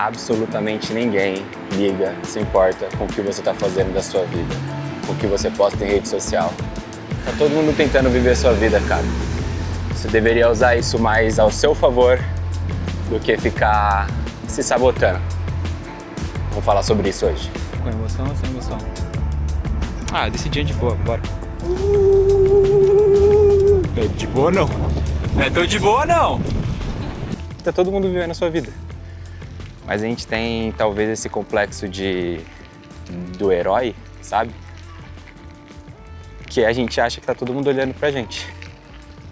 Absolutamente ninguém liga, se importa com o que você está fazendo da sua vida, com o que você posta em rede social. Tá todo mundo tentando viver a sua vida, cara. Você deveria usar isso mais ao seu favor do que ficar se sabotando. Vamos falar sobre isso hoje. Com emoção ou sem emoção? Ah, desse dia de boa, bora. De boa não. Não é tão de boa não. Tá todo mundo vivendo a sua vida. Mas a gente tem talvez esse complexo do herói, sabe? Que a gente acha que tá todo mundo olhando pra gente.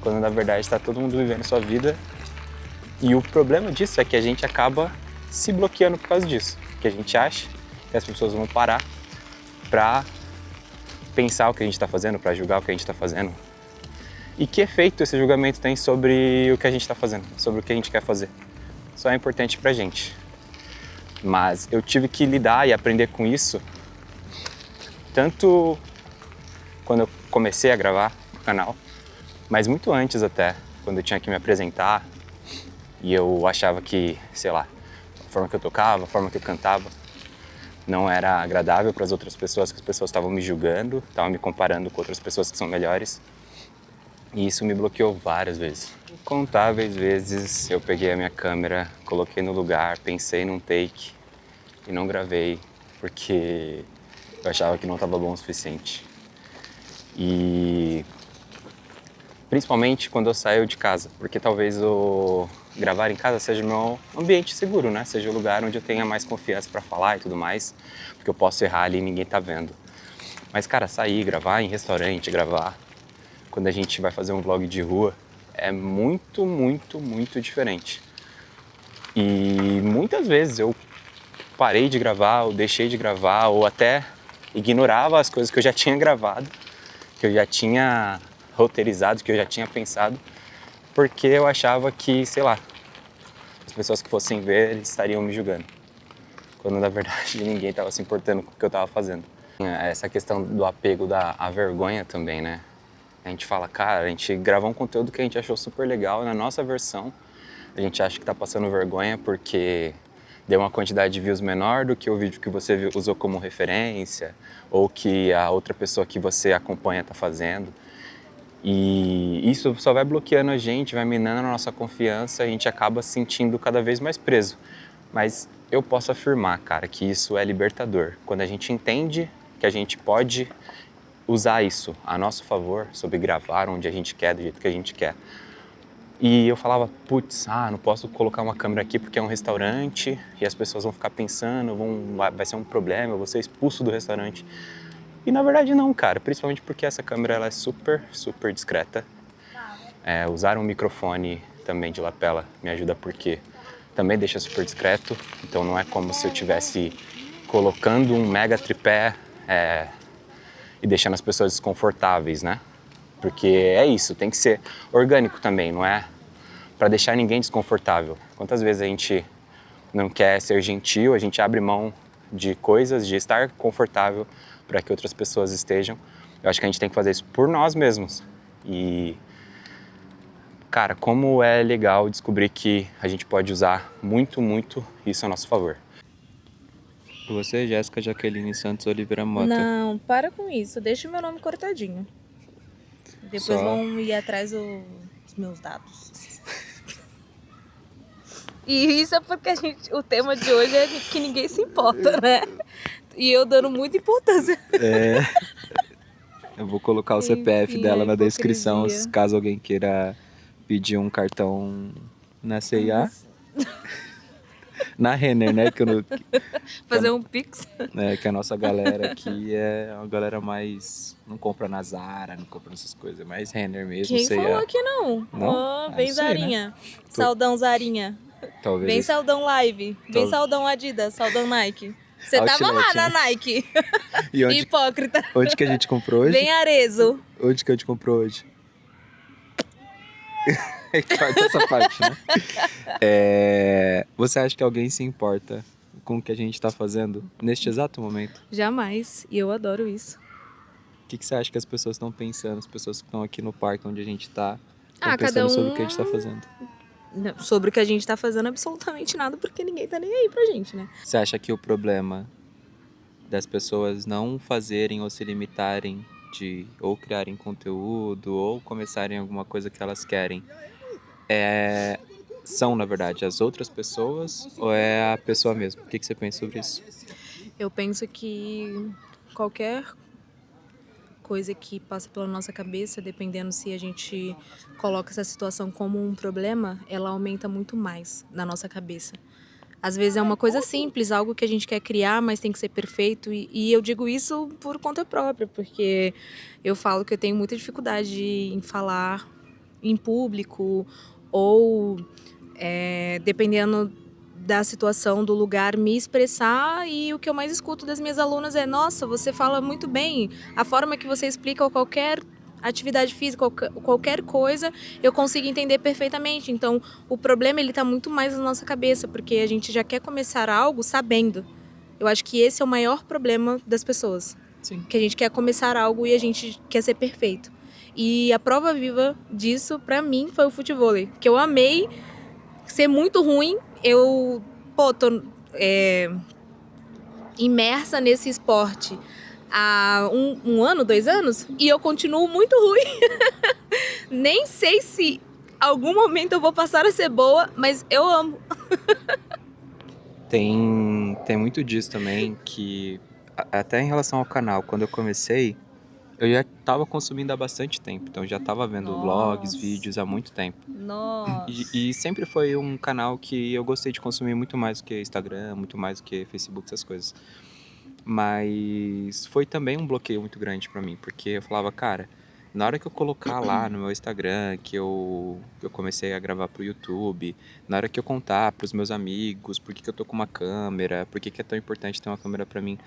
Quando na verdade tá todo mundo vivendo a sua vida. E o problema disso é que a gente acaba se bloqueando por causa disso. Que a gente acha que as pessoas vão parar pra pensar o que a gente tá fazendo, pra julgar o que a gente tá fazendo. E que efeito esse julgamento tem sobre o que a gente tá fazendo, sobre o que a gente quer fazer. Só é importante pra gente. Mas eu tive que lidar e aprender com isso, tanto quando eu comecei a gravar o canal, mas muito antes até, quando eu tinha que me apresentar e eu achava que, sei lá, a forma que eu tocava, a forma que eu cantava não era agradável para as outras pessoas, que as pessoas estavam me julgando, estavam me comparando com outras pessoas que são melhores. E isso me bloqueou várias vezes. Incontáveis vezes eu peguei a minha câmera, coloquei no lugar, pensei num take e não gravei porque eu achava que não estava bom o suficiente. E principalmente quando eu saio de casa, porque talvez o gravar em casa seja o meu ambiente seguro, né? Seja o lugar onde eu tenha mais confiança para falar e tudo mais, porque eu posso errar ali e ninguém tá vendo. Mas, cara, sair, gravar em restaurante, gravar quando a gente vai fazer um vlog de rua é muito, muito, muito diferente. E muitas vezes eu parei de gravar, ou deixei de gravar, ou até ignorava as coisas que eu já tinha gravado, que eu já tinha roteirizado, que eu já tinha pensado, porque eu achava que, sei lá, as pessoas que fossem ver estariam me julgando, quando na verdade ninguém estava se importando com o que eu estava fazendo. Essa questão do apego à vergonha também, né? A gente fala, cara, a gente gravou um conteúdo que a gente achou super legal, na nossa versão a gente acha que tá passando vergonha porque deu uma quantidade de views menor do que o vídeo que você usou como referência ou que a outra pessoa que você acompanha tá fazendo. E isso só vai bloqueando a gente, vai minando a nossa confiança e a gente acaba se sentindo cada vez mais preso. Mas eu posso afirmar, cara, que isso é libertador. Quando a gente entende que a gente pode usar isso a nosso favor, sobre gravar onde a gente quer, do jeito que a gente quer. E eu falava, putz, não posso colocar uma câmera aqui porque é um restaurante e as pessoas vão ficar pensando, vai ser um problema, eu vou ser expulso do restaurante. E na verdade não, cara, principalmente porque essa câmera ela é super, super discreta. Usar um microfone também de lapela me ajuda porque também deixa super discreto, então não é como se eu estivesse colocando um mega tripé e deixando as pessoas desconfortáveis, né? Porque é isso, tem que ser orgânico também, não é para deixar ninguém desconfortável. Quantas vezes a gente não quer ser gentil, a gente abre mão de coisas, de estar confortável para que outras pessoas estejam. Eu acho que a gente tem que fazer isso por nós mesmos. E, cara, como é legal descobrir que a gente pode usar muito, muito isso a nosso favor. Você, Jéssica Jaqueline Santos Oliveira Mota. Não, para com isso. Deixa o meu nome cortadinho. Depois Só- vão ir atrás dos meus dados. E isso é porque o tema de hoje é que ninguém se importa, né? E eu dando muita importância. Eu vou colocar o Enfim, CPF dela na descrição, hipocrisia. caso alguém queira pedir um cartão na CIA. Na Renner, né? Fazer um pix. Que a nossa galera aqui é uma galera mais... Não compra na Zara, não compra nessas coisas. É mais Renner mesmo, Quem CIA. falou que não? Não? Ó, vem não sei, Zarinha. né? Saudão Zarinha. Talvez Vem esse Saudão Live. Vem Tal- Saudão Adidas. Saudão Nike. Você tava Outlet, lá na né? Nike. E Hipócrita. onde que a gente comprou hoje? Vem Arezo. Onde que a gente comprou hoje? Corta essa parte, né? Você acha que alguém se importa com o que a gente tá fazendo neste exato momento? Jamais. E eu adoro isso. O que você acha que as pessoas estão pensando? As pessoas que estão aqui no parque onde a gente tá, estão Cada pensando sobre o um que a gente tá fazendo? sobre o que a gente tá fazendo absolutamente nada, porque ninguém tá nem aí pra gente, né? Você acha que o problema das pessoas não fazerem ou se limitarem de ou criarem conteúdo ou começarem alguma coisa que elas querem são, na verdade, as outras pessoas ou é a pessoa mesmo? O que você pensa sobre isso? Eu penso que qualquer coisa que passa pela nossa cabeça, dependendo se a gente coloca essa situação como um problema, ela aumenta muito mais na nossa cabeça. Às vezes é uma coisa simples, algo que a gente quer criar, mas tem que ser perfeito. E eu digo isso por conta própria, porque eu falo que eu tenho muita dificuldade em falar em público ou, dependendo da situação, do lugar, me expressar. E o que eu mais escuto das minhas alunas é: nossa, você fala muito bem, a forma que você explica qualquer atividade física, qualquer coisa, eu consigo entender perfeitamente. Então, o problema ele tá muito mais na nossa cabeça, porque a gente já quer começar algo sabendo. Eu acho que esse é o maior problema das pessoas. Sim. Que a gente quer começar algo e a gente quer ser perfeito. E a prova viva disso, pra mim, foi o futevôlei. Que eu amei ser muito ruim. Eu, tô imersa nesse esporte há um ano, 2 anos, e eu continuo muito ruim. Nem sei se algum momento eu vou passar a ser boa, mas eu amo. Tem muito disso também, que até em relação ao canal, quando eu comecei, eu já estava consumindo há bastante tempo, então eu já estava vendo vlogs, vídeos há muito tempo. Nossa. E sempre foi um canal que eu gostei de consumir muito mais do que Instagram, muito mais do que Facebook, essas coisas. Mas foi também um bloqueio muito grande pra mim, porque eu falava, cara, na hora que eu colocar lá no meu Instagram que eu comecei a gravar pro YouTube, na hora que eu contar pros meus amigos por que eu tô com uma câmera, por que é tão importante ter uma câmera pra mim,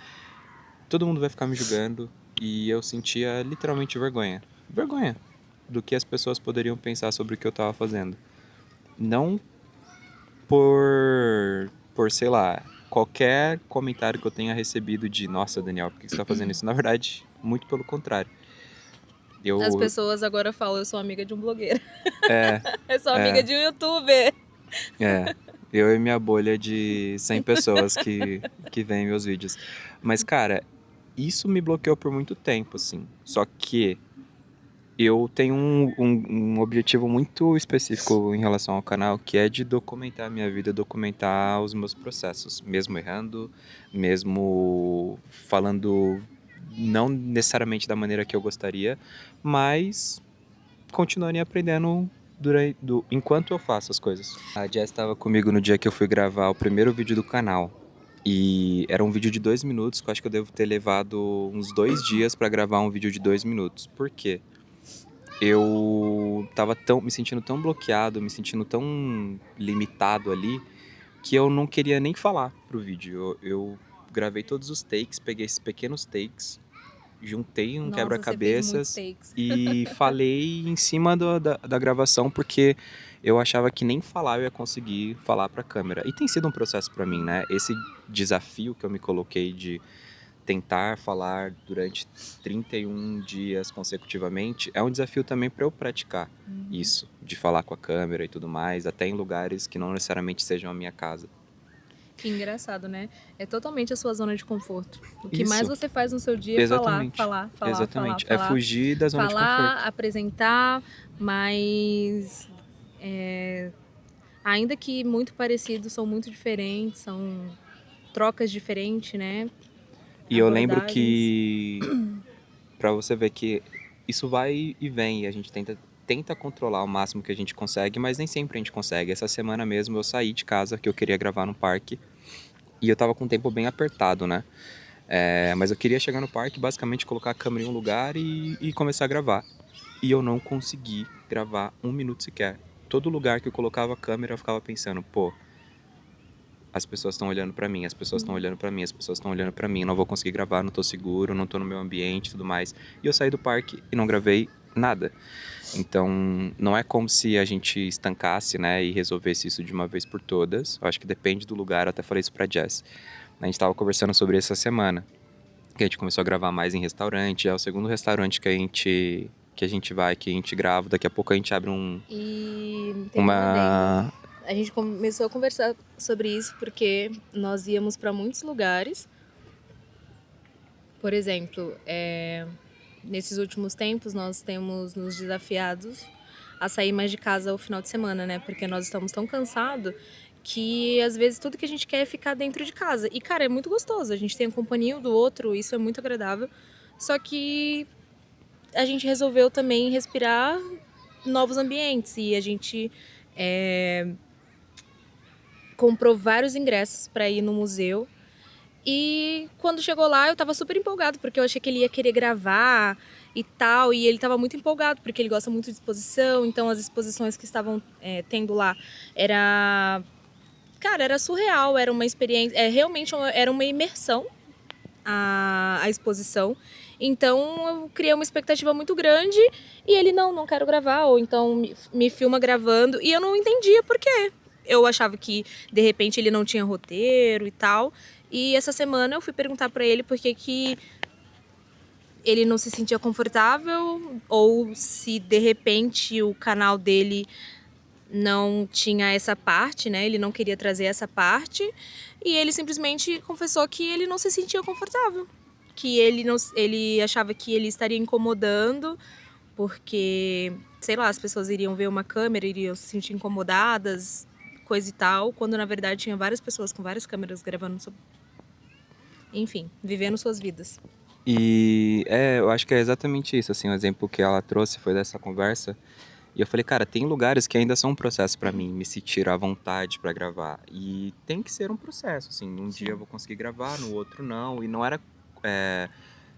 todo mundo vai ficar me julgando e eu sentia literalmente vergonha. Vergonha do que as pessoas poderiam pensar sobre o que eu tava fazendo. Não por sei lá, qualquer comentário que eu tenha recebido de nossa, Daniel, por que você tá fazendo isso? Na verdade, muito pelo contrário. As Eu, pessoas agora falam: eu sou amiga de um blogueiro. é, Eu sou amiga de um youtuber. eu e minha bolha de 100 pessoas que veem meus vídeos. Mas, cara, isso me bloqueou por muito tempo, assim. Só que eu tenho um objetivo muito específico em relação ao canal, que é de documentar a minha vida, documentar os meus processos, mesmo errando, mesmo falando não necessariamente da maneira que eu gostaria, mas continuando aprendendo enquanto eu faço as coisas. A Jess estava comigo no dia que eu fui gravar o primeiro vídeo do canal. E era um vídeo de 2 minutos, que eu acho que eu devo ter levado uns 2 dias para gravar um vídeo de 2 minutos. Por quê? Eu tava me sentindo tão bloqueado, me sentindo tão limitado ali, que eu não queria nem falar pro vídeo. Eu gravei todos os takes, peguei esses pequenos takes, juntei um Nossa, quebra-cabeças você fez muitos takes. e falei em cima da gravação, porque eu achava que nem falar eu ia conseguir falar pra câmera. E tem sido um processo pra mim, né? Esse desafio que eu me coloquei de tentar falar durante 31 dias consecutivamente é um desafio também para eu praticar isso, de falar com a câmera e tudo mais, até em lugares que não necessariamente sejam a minha casa. Que engraçado, né? É totalmente a sua zona de conforto. O que Isso. mais você faz no seu dia é Exatamente. falar. Exatamente. Falar. É fugir da zona de Falar, conforto. apresentar, mas ainda que muito parecidos, são muito diferentes, são trocas diferentes, né? E eu lembro Abordagens. que, pra você ver que isso vai e vem, e a gente tenta controlar o máximo que a gente consegue, mas nem sempre a gente consegue. Essa semana mesmo eu saí de casa, que eu queria gravar no parque, e eu tava com o tempo bem apertado, né? Mas eu queria chegar no parque, basicamente colocar a câmera em um lugar e começar a gravar. E eu não consegui gravar 1 minuto sequer. Todo lugar que eu colocava a câmera eu ficava pensando, pô, as pessoas estão olhando pra mim, as pessoas estão olhando pra mim, as pessoas estão olhando pra mim, não vou conseguir gravar, não tô seguro, não tô no meu ambiente e tudo mais. E eu saí do parque e não gravei nada. Então, não é como se a gente estancasse, né, e resolvesse isso de uma vez por todas. Eu acho que depende do lugar, eu até falei isso pra Jess. A gente tava conversando sobre isso essa semana, que a gente começou a gravar mais em restaurante, é o segundo restaurante que a gente que a gente vai, que a gente grava, daqui a pouco a gente abre E tem um adendo. uma... A gente começou a conversar sobre isso porque nós íamos para muitos lugares. Por exemplo, nesses últimos tempos nós temos nos desafiados a sair mais de casa ao final de semana, né? Porque nós estamos tão cansados que às vezes tudo que a gente quer é ficar dentro de casa. E, cara, é muito gostoso. A gente tem a companhia um do outro, isso é muito agradável. Só que a gente resolveu também respirar novos ambientes e a gente comprou vários ingressos para ir no museu. E quando chegou lá, eu tava super empolgado, porque eu achei que ele ia querer gravar e tal. E ele tava muito empolgado, porque ele gosta muito de exposição. Então, as exposições que estavam tendo lá era... Cara, era surreal, era uma experiência... realmente era uma imersão a exposição. Então, eu criei uma expectativa muito grande e ele, não quero gravar. Ou então, me filma gravando. E eu não entendia por quê. Eu achava que, de repente, ele não tinha roteiro e tal. E essa semana eu fui perguntar pra ele por que ele não se sentia confortável ou se de repente o canal dele não tinha essa parte, né? Ele não queria trazer essa parte e ele simplesmente confessou que ele não se sentia confortável, que ele achava que ele estaria incomodando porque, sei lá, as pessoas iriam ver uma câmera, iriam se sentir incomodadas, coisa e tal, quando na verdade tinha várias pessoas com várias câmeras gravando enfim, vivendo suas vidas. E eu acho que é exatamente isso, assim, o exemplo que ela trouxe foi dessa conversa. E eu falei, cara, tem lugares que ainda são um processo pra mim, me sentir à vontade pra gravar. E tem que ser um processo, assim, um dia eu vou conseguir gravar, no outro não. E não era...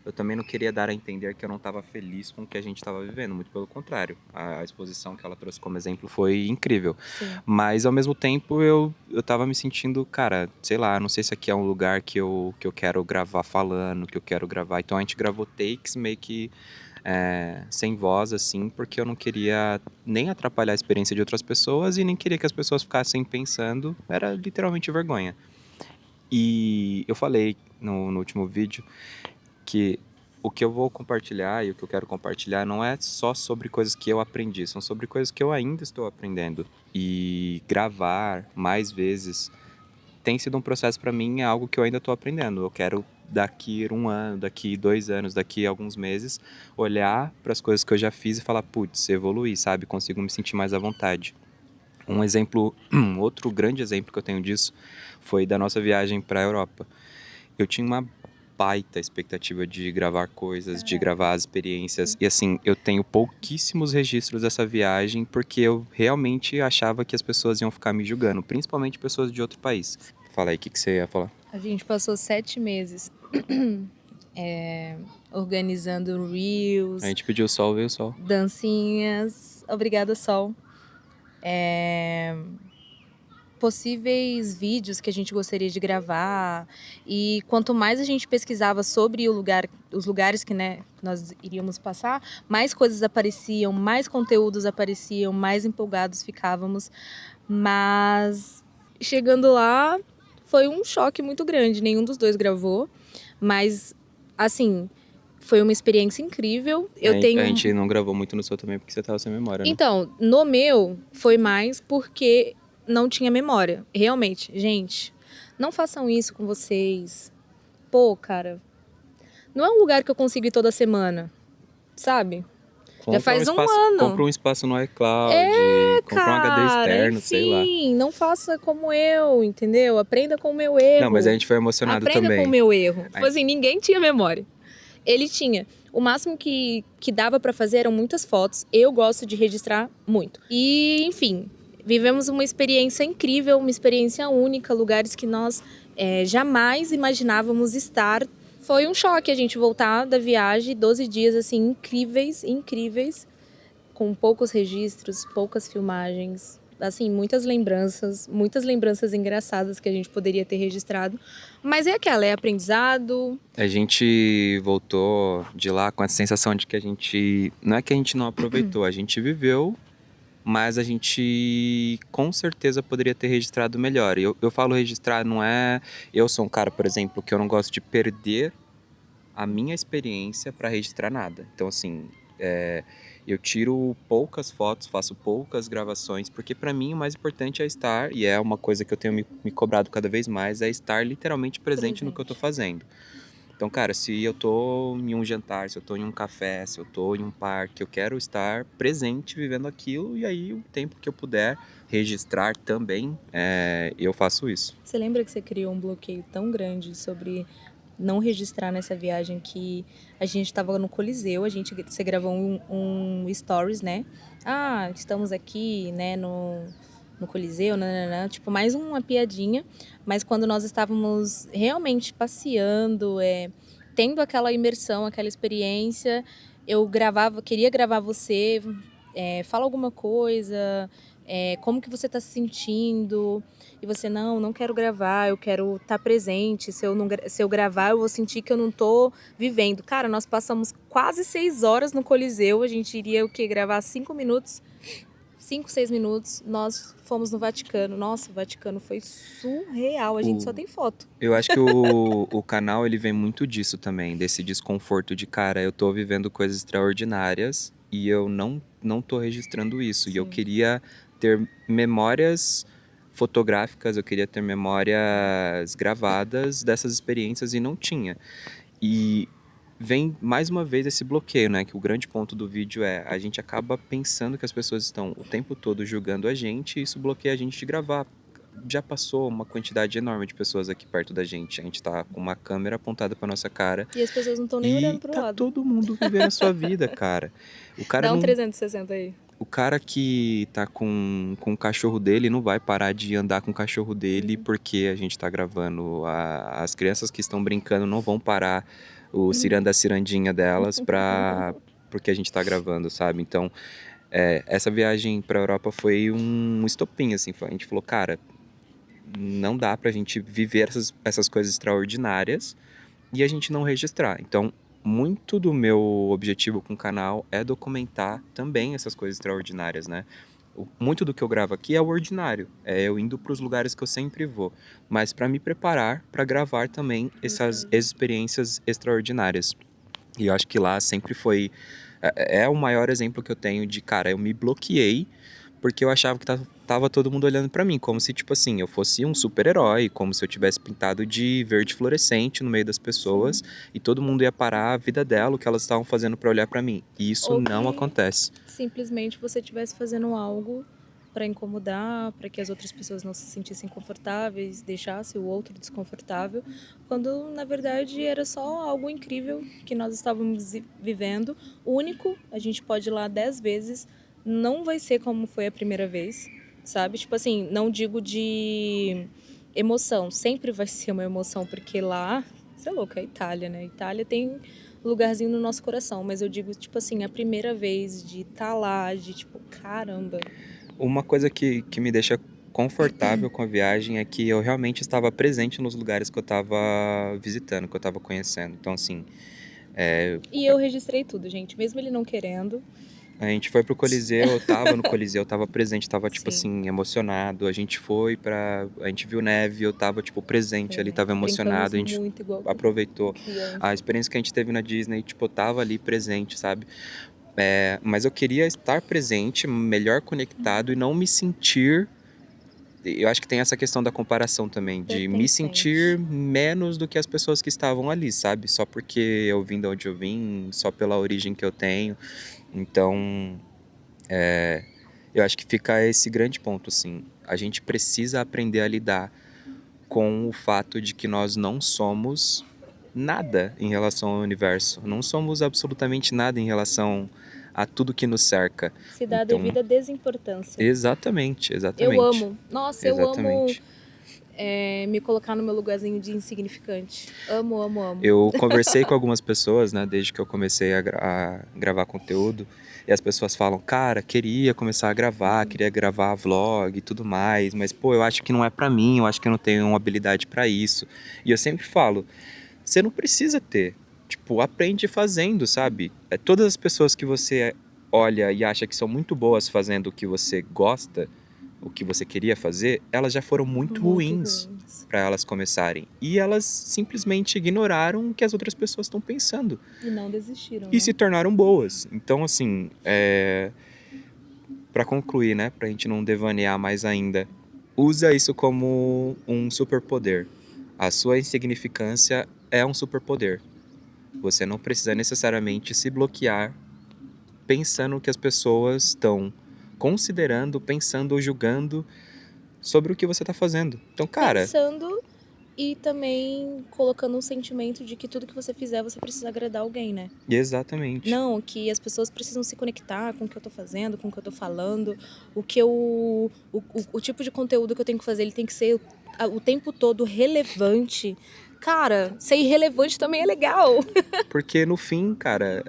eu também não queria dar a entender que eu não estava feliz com o que a gente estava vivendo, muito pelo contrário. A exposição que ela trouxe como exemplo foi incrível. Sim. Mas, ao mesmo tempo, eu tava me sentindo, cara, sei lá, não sei se aqui é um lugar que eu quero gravar falando, que eu quero gravar. Então, a gente gravou takes meio que sem voz, assim, porque eu não queria nem atrapalhar a experiência de outras pessoas e nem queria que as pessoas ficassem pensando. Era literalmente vergonha. E eu falei no último vídeo que o que eu vou compartilhar e o que eu quero compartilhar não é só sobre coisas que eu aprendi, são sobre coisas que eu ainda estou aprendendo. E gravar mais vezes tem sido um processo para mim, é algo que eu ainda estou aprendendo. Eu quero daqui 1 ano, daqui 2 anos, daqui alguns meses, olhar para as coisas que eu já fiz e falar, putz, evoluí, sabe? Consigo me sentir mais à vontade. Um exemplo, outro grande exemplo que eu tenho disso foi da nossa viagem para a Europa. Eu tinha uma baita expectativa de gravar coisas, de gravar as experiências. E assim, eu tenho pouquíssimos registros dessa viagem porque eu realmente achava que as pessoas iam ficar me julgando, principalmente pessoas de outro país. Fala aí, o que você ia falar? A gente passou 7 meses organizando reels, A gente pediu sol, veio sol. dancinhas. Obrigada, Sol. Possíveis vídeos que a gente gostaria de gravar. E quanto mais a gente pesquisava sobre os lugares que nós iríamos passar, mais coisas apareciam, mais conteúdos apareciam, mais empolgados ficávamos. Mas chegando lá, foi um choque muito grande. Nenhum dos dois gravou, mas assim, foi uma experiência incrível. A gente não gravou muito no seu também porque você tava sem memória, né? Então, no meu foi mais porque não tinha memória. Realmente, gente, não façam isso com vocês. Pô, cara, não é um lugar que eu consigo ir toda semana, sabe? Já faz um ano. Compra um espaço no iCloud, compra um HD externo, enfim, sei lá. não faça como eu, entendeu? Aprenda com o meu erro. Não, mas a gente foi emocionado Aprenda também. com o meu erro. Tipo assim, ninguém tinha memória. Ele tinha. O máximo que dava pra fazer eram muitas fotos. Eu gosto de registrar muito. E, enfim, vivemos uma experiência incrível, uma experiência única, lugares que nós jamais imaginávamos estar. Foi um choque a gente voltar da viagem, 12 dias assim incríveis, com poucos registros, poucas filmagens, assim, muitas lembranças engraçadas que a gente poderia ter registrado. Mas é aquela, é aprendizado. A gente voltou de lá com essa sensação de que a gente... Não é que a gente não aproveitou, a gente viveu, mas a gente com certeza poderia ter registrado melhor. E eu falo registrar, não é... Eu sou um cara, por exemplo, que eu não gosto de perder a minha experiência para registrar nada. Então, assim, Eu tiro poucas fotos, faço poucas gravações, porque pra mim o mais importante é estar, e é uma coisa que eu tenho me cobrado cada vez mais, é estar literalmente presente no que eu tô Presente. fazendo. Então, cara, se eu tô em um jantar, se eu tô em um café, se eu tô em um parque, eu quero estar presente vivendo aquilo, e aí o tempo que eu puder registrar também, eu faço isso. Você lembra que você criou um bloqueio tão grande sobre não registrar nessa viagem que a gente estava no Coliseu, você gravou um stories, né? Ah, estamos aqui, né, no Coliseu, nananã, tipo, mais uma piadinha, mas quando nós estávamos realmente passeando, tendo aquela imersão, aquela experiência, queria gravar você, fala alguma coisa, como que você está se sentindo, e você, não quero gravar, eu quero estar presente, se eu gravar eu vou sentir que eu não tô vivendo. Cara, nós passamos quase 6 horas no Coliseu, a gente iria o quê? Gravar 5 minutos, 5, 6 minutos, nós fomos no Vaticano. Nossa, o Vaticano foi surreal, a gente só tem foto. Eu acho que o canal ele vem muito disso também, desse desconforto de, cara, eu tô vivendo coisas extraordinárias e eu não tô registrando isso. E eu Sim. queria ter memórias fotográficas, eu queria ter memórias gravadas dessas experiências e não tinha. E vem mais uma vez esse bloqueio, né? Que o grande ponto do vídeo é a gente acaba pensando que as pessoas estão o tempo todo julgando a gente e isso bloqueia a gente de gravar. Já passou uma quantidade enorme de pessoas aqui perto da gente. A gente tá com uma câmera apontada pra nossa cara E as pessoas não estão nem e olhando pro tá lado. todo mundo vivendo a sua vida, cara. O cara Dá um não. 360 aí. O cara que tá com o cachorro dele não vai parar de andar com o cachorro dele porque a gente tá gravando. As crianças que estão brincando não vão parar o ciranda cirandinha delas porque a gente tá gravando, sabe? Então, essa viagem pra Europa foi um estopim, assim. A gente falou, cara, não dá pra gente viver essas coisas extraordinárias e a gente não registrar. Então, muito do meu objetivo com o canal é documentar também essas coisas extraordinárias, né? Muito do que eu gravo aqui é o ordinário, é eu indo para os lugares que eu sempre vou, mas para me preparar para gravar também essas experiências extraordinárias. E eu acho que lá sempre foi é o maior exemplo que eu tenho de, cara, eu me bloqueei porque eu achava que tava todo mundo olhando pra mim, como se, tipo assim, eu fosse um super-herói, como se eu tivesse pintado de verde fluorescente no meio das pessoas e todo mundo ia parar a vida dela, o que elas estavam fazendo pra olhar pra mim. E isso Ou não que acontece. simplesmente você estivesse fazendo algo para incomodar, para que as outras pessoas não se sentissem confortáveis, deixasse o outro desconfortável, quando na verdade era só algo incrível que nós estávamos vivendo, único, a gente pode ir lá 10 vezes, não vai ser como foi a primeira vez, sabe? Tipo assim, não digo de emoção, sempre vai ser uma emoção, porque lá, você é louco, é a Itália, né? A Itália tem lugarzinho no nosso coração, mas eu digo, tipo assim, a primeira vez de estar lá, de tipo, caramba. Uma coisa que me deixa confortável com a viagem é que eu realmente estava presente nos lugares que eu estava visitando, que eu estava conhecendo. Então, assim, E eu registrei tudo, gente, mesmo ele não querendo. a gente foi pro Coliseu, eu tava no Coliseu, eu tava presente, tava, tipo Sim. assim, emocionado. A gente viu neve, eu tava, tipo, presente ali, tava emocionado. Brincamos A gente muito igual aproveitou criança. a experiência que a gente teve na Disney, tipo, eu tava ali presente, sabe? Mas eu queria estar presente, melhor conectado e não me sentir. Eu acho que tem essa questão da comparação também, de me sentir menos do que as pessoas que estavam ali, sabe? Só porque eu vim de onde eu vim, só pela origem que eu tenho. Então, eu acho que fica esse grande ponto, assim. A gente precisa aprender a lidar com o fato de que nós não somos nada em relação ao universo. Não somos absolutamente nada em relação a tudo que nos cerca. Se dá a Então, devida desimportância. exatamente. Eu amo. Nossa, eu amo Exatamente. me colocar no meu lugarzinho de insignificante. Amo, amo, amo. Eu conversei com algumas pessoas, né, desde que eu comecei a gravar conteúdo, e as pessoas falam, cara, queria começar a gravar, queria gravar vlog e tudo mais, mas, pô, eu acho que não é pra mim, eu acho que eu não tenho uma habilidade pra isso. E eu sempre falo, você não precisa ter, tipo, aprende fazendo, sabe? Todas as pessoas que você olha e acha que são muito boas fazendo o que você gosta, o que você queria fazer, elas já foram muito ruins. Exato. para elas começarem. E elas simplesmente ignoraram o que as outras pessoas estão pensando E não desistiram, e né? se tornaram boas. Então, assim, para concluir, né, pra gente não devanear mais ainda, usa isso como um superpoder. A sua insignificância é um superpoder. Você não precisa necessariamente se bloquear pensando que as pessoas estão considerando, pensando ou julgando sobre o que você tá fazendo. Então, cara, Pensando e também colocando um sentimento de que tudo que você fizer, você precisa agradar alguém, né? exatamente. Não, que as pessoas precisam se conectar com o que eu tô fazendo, com o que eu tô falando, o tipo de conteúdo que eu tenho que fazer, ele tem que ser o tempo todo relevante. Cara, ser irrelevante também é legal. Porque no fim, cara,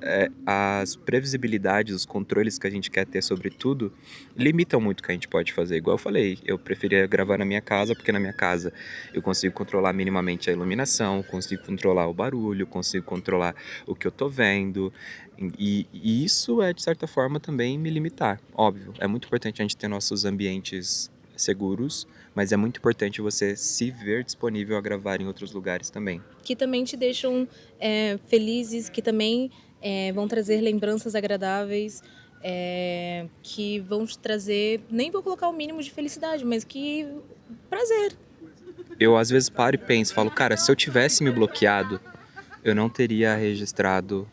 as previsibilidades, os controles que a gente quer ter sobre tudo limitam muito o que a gente pode fazer. Igual eu falei, eu preferia gravar na minha casa, porque na minha casa eu consigo controlar minimamente a iluminação, consigo controlar o barulho, consigo controlar o que eu tô vendo. E isso é, de certa forma, também me limitar. Óbvio, é muito importante a gente ter nossos ambientes seguros, mas é muito importante você se ver disponível a gravar em outros lugares também. Que também te deixam felizes, que também vão trazer lembranças agradáveis, que vão te trazer, nem vou colocar o mínimo de felicidade, mas que prazer. Eu às vezes paro e penso, falo, cara, se eu tivesse me bloqueado, eu não teria registrado,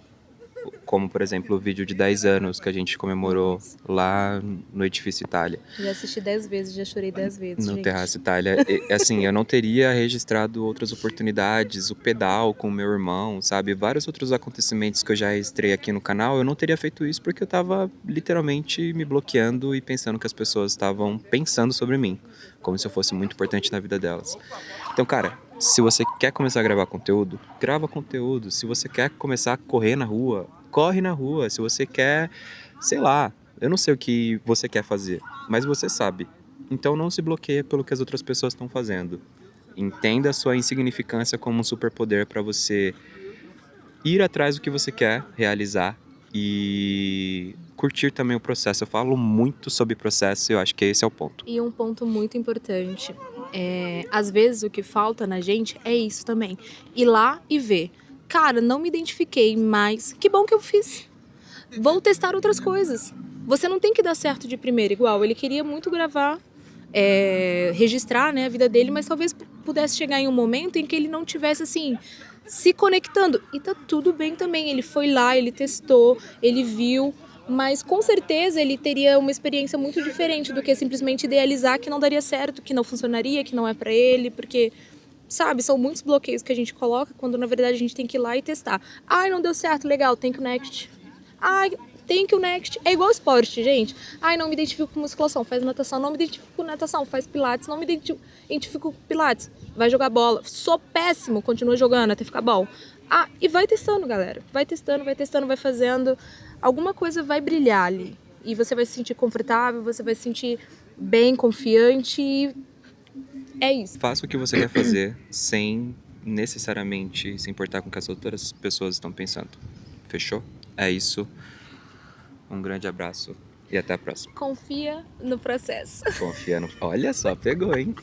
como por exemplo o vídeo de 10 anos que a gente comemorou lá no Edifício Itália, Já assisti 10 vezes, já chorei 10 vezes, no gente. Terraço Itália. Assim, eu não teria registrado outras oportunidades, o pedal com o meu irmão, sabe? Vários outros acontecimentos que eu já registrei aqui no canal, eu não teria feito isso porque eu tava literalmente me bloqueando e pensando que as pessoas estavam pensando sobre mim, como se eu fosse muito importante na vida delas. Então, cara, se você quer começar a gravar conteúdo, grava conteúdo. Se você quer começar a correr na rua, corre na rua. Se você quer, sei lá, eu não sei o que você quer fazer, mas você sabe. Então não se bloqueie pelo que as outras pessoas estão fazendo. Entenda a sua insignificância como um superpoder para você ir atrás do que você quer realizar e curtir também o processo. Eu falo muito sobre processo e eu acho que esse é o ponto. E um ponto muito importante, às vezes o que falta na gente é isso também. Ir lá e ver. Cara, não me identifiquei, mas que bom que eu fiz. Vou testar outras coisas. Você não tem que dar certo de primeira, igual. Ele queria muito gravar, registrar, né, a vida dele, mas talvez pudesse chegar em um momento em que ele não tivesse assim se conectando. E tá tudo bem também. Ele foi lá, ele testou, ele viu, mas com certeza ele teria uma experiência muito diferente do que simplesmente idealizar que não daria certo, que não funcionaria, que não é pra ele, porque sabe, são muitos bloqueios que a gente coloca quando na verdade a gente tem que ir lá e testar. Ai, não deu certo, legal, tem que o next. Ai, tem que o next. É igual esporte, gente. Ai, não me identifico com musculação, faz natação. Não me identifico com natação, faz pilates. Não me identifico com pilates, vai jogar bola. Sou péssimo, continua jogando até ficar bom. Ah, e vai testando, galera. Vai testando, vai fazendo. Alguma coisa vai brilhar ali. E você vai se sentir confortável, você vai se sentir bem, confiante. E é isso. Faça o que você quer fazer sem necessariamente se importar com o que as outras pessoas estão pensando. Fechou? É isso. Um grande abraço e até a próxima. Confia no processo. Confia no... Olha só, pegou, hein?